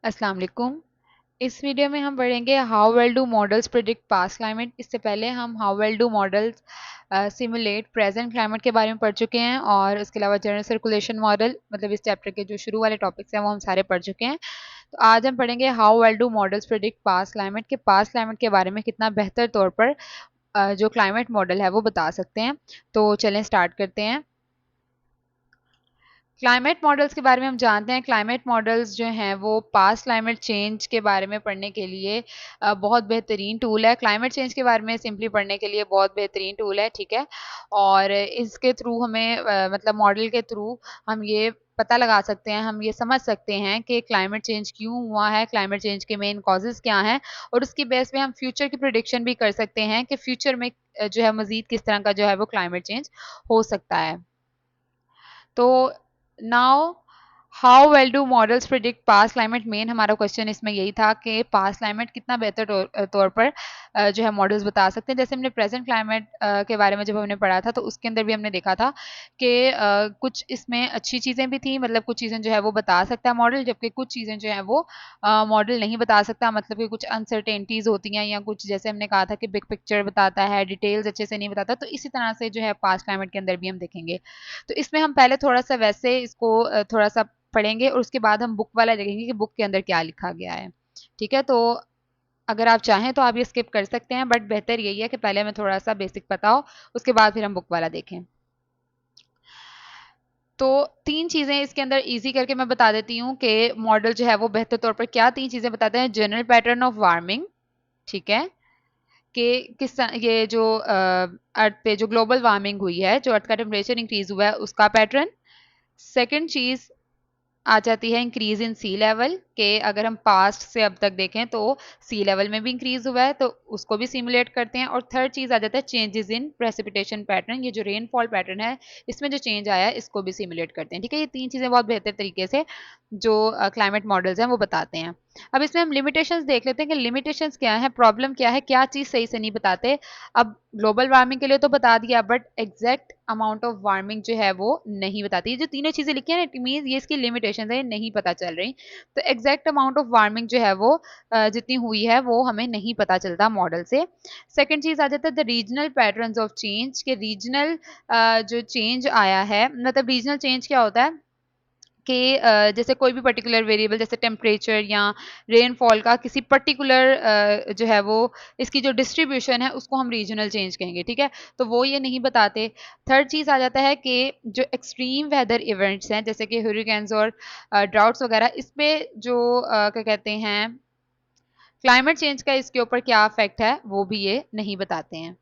अस्सलाम वालेकुम। इस वीडियो में हम पढ़ेंगे how well do models predict past climate. इससे पहले हम how well do models simulate present climate के बारे में पढ़ चुके हैं और इसके अलावा जनरल सर्कुलेशन मॉडल मतलब इस चैप्टर के जो शुरू वाले टॉपिक्स हैं वो हम सारे पढ़ चुके हैं। तो आज हम पढ़ेंगे how well do models predict past climate के पास्ट क्लाइमेट के बारे में कितना बेहतर तौर पर जो क्लाइमेट मॉडल है वो बता सकते हैं। तो चलें स्टार्ट करते हैं। क्लाइमेट मॉडल्स के बारे में हम जानते हैं। क्लाइमेट मॉडल्स जो हैं वो पास्ट क्लाइमेट चेंज के बारे में पढ़ने के लिए बहुत बेहतरीन टूल है। क्लाइमेट चेंज के बारे में सिंपली पढ़ने के लिए बहुत बेहतरीन टूल है, ठीक है। और इसके थ्रू हमें मतलब मॉडल के थ्रू हम ये पता लगा सकते हैं, हम ये समझ सकते हैं कि क्लाइमेट चेंज क्यों हुआ है, क्लाइमेट चेंज के मेन कॉजेज़ क्या हैं और उसकी बेस पे हम फ्यूचर की प्रिडिक्शन भी कर सकते हैं कि फ्यूचर में जो है मज़ीद किस तरह का जो है वो क्लाइमेट चेंज हो सकता है। तो now how well do models predict past climate, main हमारा क्वेश्चन इसमें यही था कि पास्ट क्लाइमेट कितना बेहतर तौर पर जो है मॉडल्स बता सकते हैं। जैसे हमने प्रेजेंट क्लाइमेट के बारे में जब हमने पढ़ा था तो उसके अंदर भी हमने देखा था कि कुछ इसमें अच्छी चीज़ें भी थी, मतलब कुछ चीज़ें जो है वो बता सकता है मॉडल, जबकि कुछ चीज़ें जो है वो मॉडल नहीं बता सकता, मतलब कि कुछ अनसर्टेनिटीज़ होती हैं या कुछ जैसे हमने कहा था कि बिग पिक्चर बताता है, डिटेल्स अच्छे से नहीं बताता। तो इसी तरह से जो है पास्ट क्लाइमेट के अंदर भी हम देखेंगे। तो इसमें हम पहले थोड़ा-सा वैसे इसको थोड़ा-सा पढ़ेंगे और उसके बाद हम बुक वाला देखेंगे कि बुक के अंदर क्या लिखा गया है। ठीक है? तो अगर आप चाहें तो आप ये स्किप कर सकते हैं, बट बेहतर यही है कि पहले हमें थोड़ा-सा बेसिक पता हो, उसके बाद फिर हम बुक वाला देखें। तो 3 चीज़ें इसके अंदर ईज़ी करके मैं बता देती हूँ कि मॉडल जो है वो बेहतर तौर पर क्या 3 चीज़ें बताते हैं। जनरल पैटर्न ऑफ वार्मिंग, ठीक है? कि ये जो अर्थ पे जो ग्लोबल वार्मिंग हुई है, जो अर्थ का टेम्परेचर इंक्रीज़ हुआ है उसका पैटर्न। सेकंड चीज़ आ जाती है इंक्रीज इन सी लेवल, के अगर हम पास्ट से अब तक देखें तो सी लेवल में भी इंक्रीज हुआ है तो उसको भी सिमुलेट करते हैं। और थर्ड चीज़ आ जाता है चेंजेस इन प्रेसिपिटेशन पैटर्न, ये जो रेनफॉल पैटर्न है इसमें जो चेंज आया है इसको भी सिमुलेट करते हैं। ठीक है, ये 3 चीज़ें बहुत बेहतर तरीके से जो क्लाइमेट मॉडल्स हैं वो बताते हैं। अब इसमें हम लिमिटेशंस देख लेते हैं कि लिमिटेशंस क्या है, प्रॉब्लम क्या है, क्या चीज़ सही से नहीं बताते। अब ग्लोबल वार्मिंग के लिए तो बता दिया, but exact amount of warming जो है वो नहीं बताती। ये जो तीनों चीज़ें लिखी है ना, इट मीन्स ये इसकी लिमिटेशन है, नहीं पता चल रही। तो एग्जैक्ट अमाउंट ऑफ वार्मिंग जो है वो जितनी हुई है वो हमें नहीं पता चलता मॉडल से। सेकंड चीज़ आ जाता है the regional patterns of change, के रीजनल जो चेंज आया है, मतलब रीजनल चेंज क्या होता है कि जैसे कोई भी पर्टिकुलर वेरिएबल जैसे टेम्परेचर या रेनफॉल का किसी पर्टिकुलर जो है वो इसकी जो डिस्ट्रीब्यूशन है उसको हम रीजनल चेंज कहेंगे। ठीक है, तो वो ये नहीं बताते। थर्ड चीज़ आ जाता है कि जो एक्सट्रीम वेदर इवेंट्स हैं जैसे कि हरिकेन्स और ड्राउट्स वगैरह, इस पे जो क्या कहते हैं क्लाइमेट चेंज का इसके ऊपर क्या इफेक्ट है वो भी ये नहीं बताते हैं।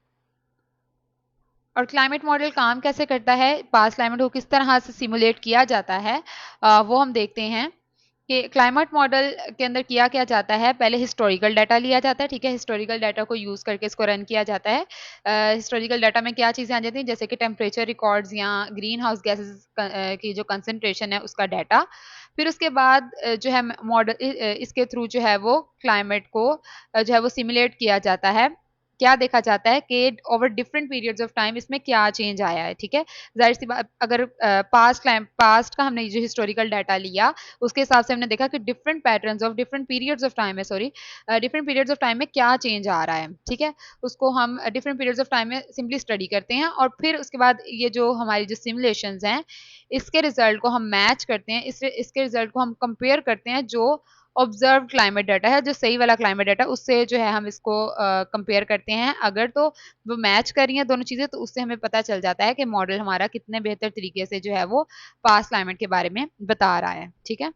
और क्लाइमेट मॉडल काम कैसे करता है, पास्ट क्लाइमेट को किस तरह से सिमुलेट किया जाता है, वो हम देखते हैं कि क्लाइमेट मॉडल के अंदर किया क्या जाता है। पहले हिस्टोरिकल डाटा लिया जाता है, ठीक है, हिस्टोरिकल डाटा को यूज़ करके इसको रन किया जाता है। हिस्टोरिकल डाटा में क्या चीज़ें आ जाती हैं जैसे कि टेम्परेचर रिकॉर्ड्स या ग्रीन हाउस गैसेस की जो कंसनट्रेशन है उसका डाटा। फिर उसके बाद जो है मॉडल इसके थ्रू जो है वो क्लाइमेट को जो है वो सिमुलेट किया जाता है। क्या देखा जाता है कि over different periods of time इसमें क्या चेंज आया है। ठीक है, जाहिर सी बात, अगर पास्ट का हमने जो हिस्टोरिकल डाटा लिया उसके हिसाब से हमने देखा कि different patterns of different periods of time है, sorry, different periods of time में क्या चेंज आ रहा है। ठीक है, उसको हम डिफरेंट पीरियड्स ऑफ टाइम में सिंपली स्टडी करते हैं और फिर उसके बाद ये जो हमारी जो सिमुलेशंस हैं इसके रिजल्ट को हम मैच करते हैं, इसके रिजल्ट को हम कंपेयर करते हैं जो ऑब्जर्व क्लाइमेट डाटा है, जो सही वाला क्लाइमेट डाटा उससे जो है हम इसको कंपेयर करते हैं। अगर तो वो मैच कर रही हैं दोनों चीज़ें तो उससे हमें पता चल जाता है कि मॉडल हमारा कितने बेहतर तरीके से जो है वो पास्ट क्लाइमेट के बारे में बता रहा है। ठीक है,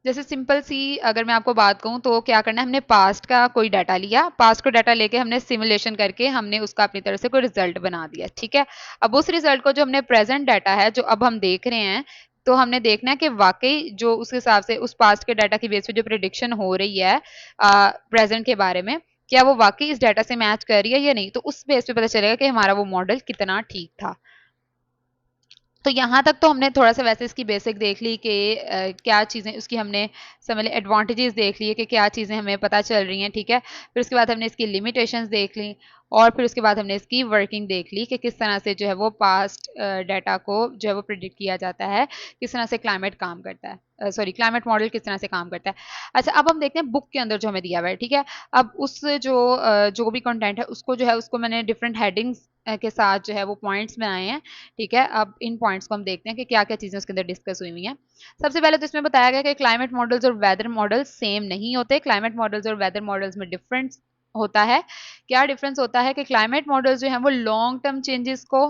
जैसे सिंपल सी अगर मैं आपको बात कहूँ तो क्या करना है, हमने पास्ट का कोई डाटा लिया, पास्ट को डाटा लेके हमने सिमुलेशन करके हमने उसका अपनी तरफ से कोई रिजल्ट बना दिया। ठीक है, अब उस रिजल्ट को जो हमने प्रेजेंट डाटा है जो अब हम देख रहे हैं, तो हमने देखना है कि वाकई जो उस हिसाब से उस पास्ट के डाटा की बेस पे जो प्रिडिक्शन हो रही है प्रेजेंट के बारे में, क्या वो वाकई इस डाटा से मैच कर रही है या नहीं। तो उस बेस पे पता चलेगा कि हमारा वो मॉडल कितना ठीक था। तो यहाँ तक तो हमने थोड़ा सा वैसे इसकी बेसिक देख ली कि क्या चीज़ें उसकी हमने समझ ली, एडवांटेजेस देख लिए कि क्या चीज़ें हमें पता चल रही हैं, ठीक है। फिर उसके बाद हमने इसकी लिमिटेशंस देख ली और फिर उसके बाद हमने इसकी वर्किंग देख ली कि किस तरह से जो है वो पास्ट डाटा को जो है वो प्रिडिक्ट किया जाता है, किस तरह से क्लाइमेट काम करता है, सॉरी क्लाइमेट मॉडल किस तरह से काम करता है। अच्छा, अब हम देखते हैं बुक के अंदर जो हमें दिया हुआ है, ठीक है। अब उस जो भी कंटेंट है उसको जो है उसको मैंने डिफरेंट हेडिंग्स के साथ जो है वो पॉइंट्स बनाए हैं, ठीक है। अब इन पॉइंट्स को हम देखते हैं कि क्या-क्या चीज़ें उसके अंदर डिस्कस हुई हुई हैं। सबसे पहले तो इसमें बताया गया कि क्लाइमेट मॉडल्स और वेदर मॉडल्स सेम नहीं होते। क्लाइमेट मॉडल्स और वेदर मॉडल्स में डिफरेंस होता है। क्या डिफरेंस होता है कि क्लाइमेट मॉडल्स जो हैं वो लॉन्ग टर्म चेंजेस को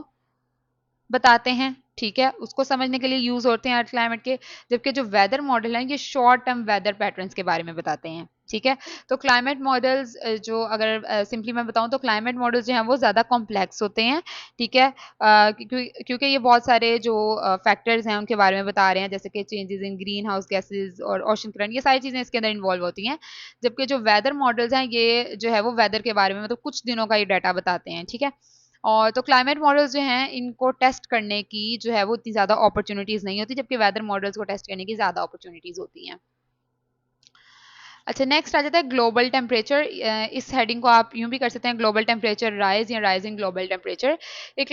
बताते हैं, ठीक है, उसको समझने के लिए यूज होते हैं अर्थ क्लाइमेट के। जबकि जो वेदर मॉडल हैं ये शॉर्ट टर्म वेदर पैटर्न्स के बारे में बताते हैं, ठीक है। तो क्लाइमेट मॉडल्स जो अगर सिंपली मैं बताऊं तो क्लाइमेट मॉडल्स जो हैं वो ज़्यादा कॉम्प्लेक्स होते हैं, ठीक है। क्योंकि ये बहुत सारे जो फैक्टर्स हैं उनके बारे में बता रहे हैं, जैसे कि changes in green house gases और ओशन करंट, ये सारी चीज़ें इसके अंदर इन्वॉल्व होती हैं। जबकि जो वेदर मॉडल्स हैं ये जो है वो वेदर के बारे में मतलब कुछ दिनों का ये डाटा बताते हैं, ठीक है। और तो क्लाइमेट मॉडल्स जो हैं इनको टेस्ट करने की जो है वो इतनी ज़्यादा अपॉर्चुनिटीज़ नहीं होती, जबकि वेदर मॉडल्स को टेस्ट करने की ज़्यादा अपॉर्चुनिटीज़ होती हैं। अच्छा, नेक्स्ट आ जाता है ग्लोबल टेम्परेचर। इस हेडिंग को आप यूं भी कर सकते हैं, ग्लोबल टेम्परेचर राइज या राइजिंग ग्लोबल टेम्परेचर। ये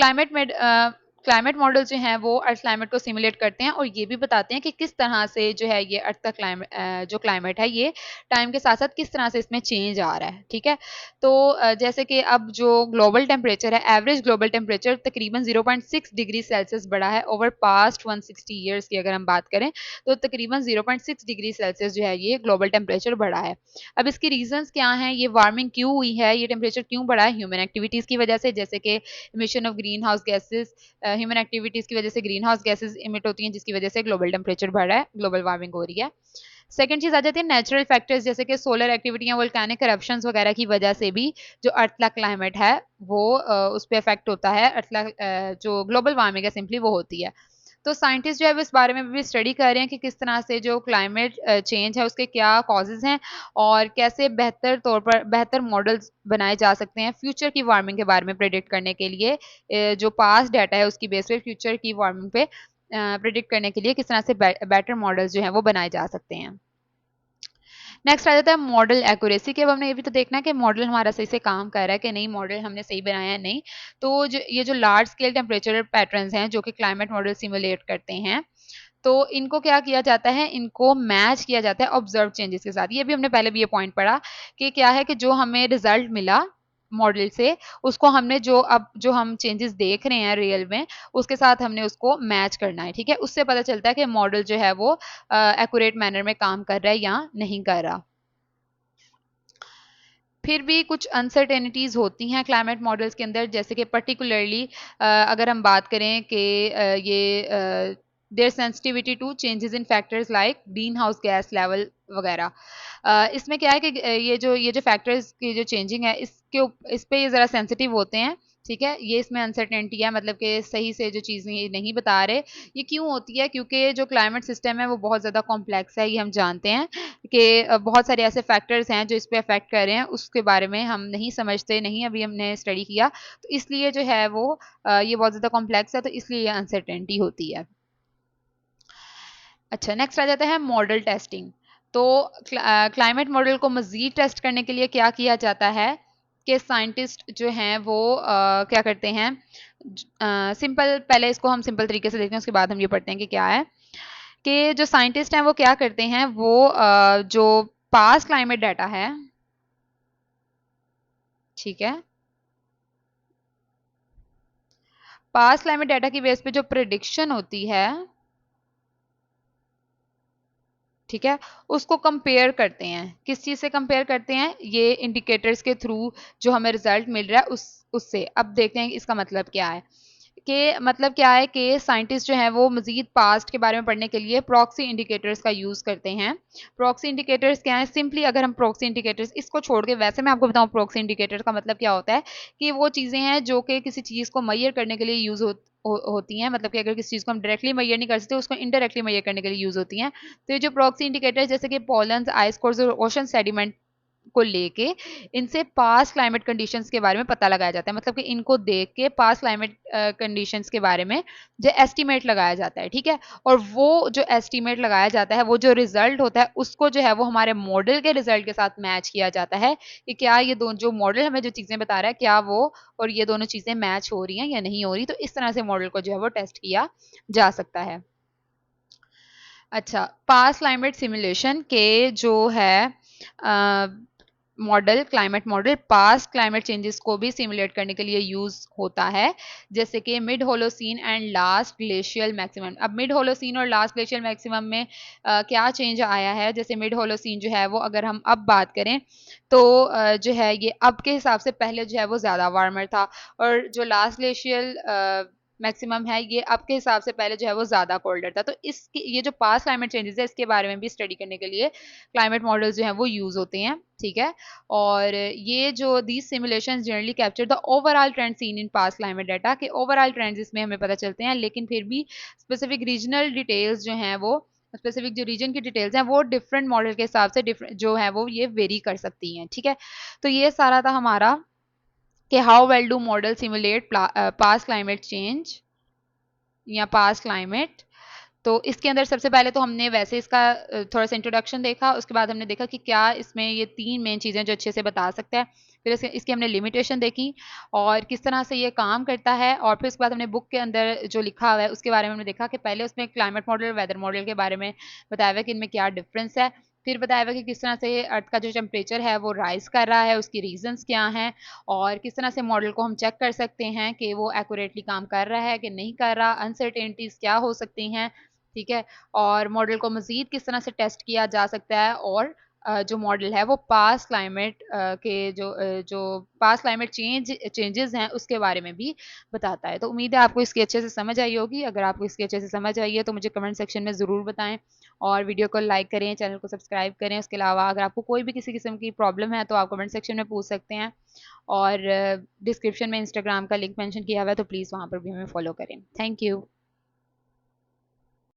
क्लाइमेट मॉडल जो हैं वो अर्थ क्लाइमेट को सिमुलेट करते हैं और ये भी बताते हैं कि किस तरह से जो है ये अर्थ का जो क्लाइमेट है ये टाइम के साथ साथ किस तरह से इसमें चेंज आ रहा है, ठीक है। तो जैसे कि अब जो ग्लोबल टेम्परेचर है, एवरेज ग्लोबल टेम्परेचर तकरीबन 0.6 डिग्री सेल्सियस बढ़ा है ओवर पास्ट 160 ईयर्स की अगर हम बात करें, तो तकरीबन 0.6 डिग्री सेल्सियस जो है ये ग्लोबल टेम्परेचर बढ़ा है। अब इसकी रीजंस क्या हैं, ये वार्मिंग क्यों हुई है, ये टेम्परेचर क्यों बढ़ा है, ह्यूमन एक्टिविटीज की वजह से, जैसे कि emission of green house gases. Human activities की वजह से ग्रीन हाउस गैसेज इमिट होती हैं, जिसकी वजह से ग्लोबल टेम्परेचर बढ़ रहा है, ग्लोबल वार्मिंग हो रही है। सेकंड चीज आ जाती है नेचुरल फैक्टर्स, जैसे कि सोलर एक्टिविटी या वोल्केनिक करप्शंस वगैरह की वजह से भी जो अर्थ का क्लाइमेट है वो उस पर इफेक्ट होता है। जो ग्लोबल वार्मिंग है सिंपली वो होती है। तो साइंटिस्ट जो है वो इस बारे में भी स्टडी कर रहे हैं कि किस तरह से जो क्लाइमेट चेंज है उसके क्या कॉजेज हैं और कैसे बेहतर तौर पर बेहतर मॉडल्स बनाए जा सकते हैं फ्यूचर की वार्मिंग के बारे में प्रेडिक्ट करने के लिए। जो पास्ट डाटा है उसकी बेस पे फ्यूचर की वार्मिंग पे प्रेडिक्ट करने के लिए किस तरह से बेटर मॉडल्स जो हैं वो बनाए जा सकते हैं। नेक्स्ट आ जाता है मॉडल एक्यूरेसी के। अब हमने ये भी तो देखना है कि मॉडल हमारा सही से काम कर रहा है कि नहीं, मॉडल हमने सही बनाया है नहीं। तो ये जो लार्ज स्केल टेम्परेचर पैटर्न्स हैं जो कि क्लाइमेट मॉडल सिमुलेट करते हैं, तो इनको क्या किया जाता है, इनको मैच किया जाता है ऑब्जर्व चेंजेस के साथ। ये भी हमने पहले भी ये पॉइंट पढ़ा कि क्या है कि जो हमें रिजल्ट मिला मॉडल से, उसको हमने जो हम चेंजेस देख रहे हैं रियल में, उसके साथ हमने उसको मैच करना है, ठीक है। उससे पता चलता है कि मॉडल जो है वो एक्यूरेट मैनर में काम कर रहा है या नहीं कर रहा। फिर भी कुछ अनसर्टेनिटीज होती हैं क्लाइमेट मॉडल्स के अंदर, जैसे कि पर्टिकुलरली अगर हम बात करें कि ये their sensitivity to changes in factors like greenhouse gas level वगैरह। इसमें क्या है कि ये जो फैक्टर्स की जो चेंजिंग है इस पे ये ज़रा सेंसिटिव होते हैं, ठीक है। ये इसमें अनसर्टेनिटी है, मतलब कि सही से जो चीज़ें ये नहीं बता रहे। ये क्यों होती है, क्योंकि जो क्लाइमेट सिस्टम है वो बहुत ज़्यादा कॉम्प्लेक्स है, ये हम जानते हैं कि बहुत सारे ऐसे फैक्टर्स हैं जो इस पे अफेक्ट कर रहे हैं, उसके बारे में हम नहीं समझते, नहीं अभी हमने स्टडी किया, तो इसलिए जो है वो ये बहुत ज़्यादा कॉम्प्लेक्स है, तो इसलिए ये अनसर्टेनिटी होती है। अच्छा, नेक्स्ट आ जाता है मॉडल टेस्टिंग। तो क्लाइमेट मॉडल को मज़ीद टेस्ट करने के लिए क्या किया जाता है कि साइंटिस्ट जो हैं वो क्या करते हैं, सिंपल पहले इसको हम सिंपल तरीके से देखते हैं, उसके बाद हम ये पढ़ते हैं कि क्या है कि जो साइंटिस्ट हैं वो क्या करते हैं, वो जो पास्ट क्लाइमेट डाटा है, ठीक है, पास्ट क्लाइमेट डाटा की बेस पे जो प्रिडिक्शन होती है, ठीक है, उसको कंपेयर करते हैं। किस चीज़ से कंपेयर करते हैं, ये इंडिकेटर्स के थ्रू जो हमें रिजल्ट मिल रहा है उससे। अब देखते हैं इसका मतलब क्या है, कि मतलब क्या है कि साइंटिस्ट जो हैं वो मज़ीद पास्ट के बारे में पढ़ने के लिए प्रॉक्सी इंडिकेटर्स का यूज़ करते हैं। प्रॉक्सी इंडिकेटर्स क्या है, सिंपली अगर हम प्रॉक्सी इंडिकेटर्स इसको छोड़ के वैसे मैं आपको बताऊँ प्रॉक्सी इंडिकेटर का मतलब क्या होता है, कि वो चीज़ें हैं जो कि किसी चीज़ को मेजर करने के लिए यूज़ होती हैं, मतलब कि अगर किसी चीज़ को हम डायरेक्टली मेजर नहीं कर सकते, उसको इनडायरेक्टली मेजर करने के लिए यूज़ होती हैं। तो ये जो प्रॉक्सी इंडिकेटर जैसे कि पॉलन्स, आइस कोर्स और ओशन सेडिमेंट को लेके इनसे पास्ट क्लाइमेट कंडीशंस के बारे में पता लगाया जाता है, मतलब कि इनको देख के पास्ट क्लाइमेट कंडीशंस के बारे में जो एस्टीमेट लगाया जाता है, ठीक है। और वो जो एस्टीमेट लगाया जाता है, वो जो रिजल्ट होता है उसको जो है वो हमारे मॉडल के रिजल्ट के साथ मैच किया जाता है कि क्या ये दोनों जो मॉडल हमें जो चीज़ें बता रहा है क्या वो और ये दोनों चीज़ें मैच हो रही हैं या नहीं हो रही। तो इस तरह से मॉडल को जो है वो टेस्ट किया जा सकता है। अच्छा, पास्ट क्लाइमेट सिमुलेशन के जो है model, climate model past climate changes को भी सिमुलेट करने के लिए यूज होता है, जैसे कि mid Holocene and last glacial maximum. अब मिड होलोसीन और लास्ट ग्लेशियल मैक्सिमम में क्या चेंज आया है, जैसे मिड होलोसीन जो है वो अगर हम अब बात करें तो जो है ये अब के हिसाब से पहले जो है वो ज़्यादा वार्मर था, और जो लास्ट ग्लेशियल मैक्सिमम है ये अब के हिसाब से पहले जो है वो ज़्यादा कोल्डर था। तो इसके ये जो पास्ट क्लाइमेट चेंजेस है इसके बारे में भी स्टडी करने के लिए क्लाइमेट मॉडल्स जो हैं वो यूज़ होते हैं, ठीक है। और ये जो these simulations generally capture the overall trend seen in past climate data के ओवरऑल ट्रेंड्स इसमें हमें पता चलते हैं, लेकिन फिर भी स्पेसिफिक रीजनल डिटेल्स जो हैं वो स्पेसिफिक जो रीजन की डिटेल्स हैं वो डिफरेंट मॉडल के हिसाब से डिफरेंट जो है वो ये वेरी कर सकती हैं, ठीक है। तो ये सारा था हमारा कि how well do model simulate past climate change या पास्ट क्लाइमेट। तो इसके अंदर सबसे पहले तो हमने वैसे इसका थोड़ा सा इंट्रोडक्शन देखा, उसके बाद हमने देखा कि क्या इसमें ये 3 मेन चीज़ें जो अच्छे से बता सकता है। फिर इसकी हमने लिमिटेशन देखी और किस तरह से ये काम करता है, और फिर उसके बाद हमने बुक के अंदर जो लिखा हुआ है उसके बारे में हमने देखा कि पहले उसमें क्लाइमेट मॉडल, वेदर मॉडल के बारे में बताया हुआ है कि इनमें क्या डिफरेंस है। फिर बताया हुआ कि किस तरह से अर्थ का जो टेम्परेचर है वो राइज़ कर रहा है, उसकी रीज़न्स क्या हैं, और किस तरह से मॉडल को हम चेक कर सकते हैं कि वो एक्यूरेटली काम कर रहा है कि नहीं कर रहा, अनसर्टेनिटीज़ क्या हो सकती हैं, ठीक है। और मॉडल को मज़ीद किस तरह से टेस्ट किया जा सकता है, और जो मॉडल है वो पास्ट क्लाइमेट के जो पास्ट क्लाइमेट चेंजेस हैं उसके बारे में भी बताता है। तो उम्मीद है आपको इसकी अच्छे से समझ आई होगी। अगर आपको इसकी अच्छे से समझ आई है तो मुझे कमेंट सेक्शन में ज़रूर बताएं, और वीडियो को लाइक करें, चैनल को सब्सक्राइब करें। उसके अलावा अगर आपको कोई भी किसी किस्म की प्रॉब्लम है तो आप कमेंट सेक्शन में पूछ सकते हैं, और डिस्क्रिप्शन में इंस्टाग्राम का लिंक मेंशन किया हुआ है तो प्लीज़ वहाँ पर भी हमें फॉलो करें। Thank you.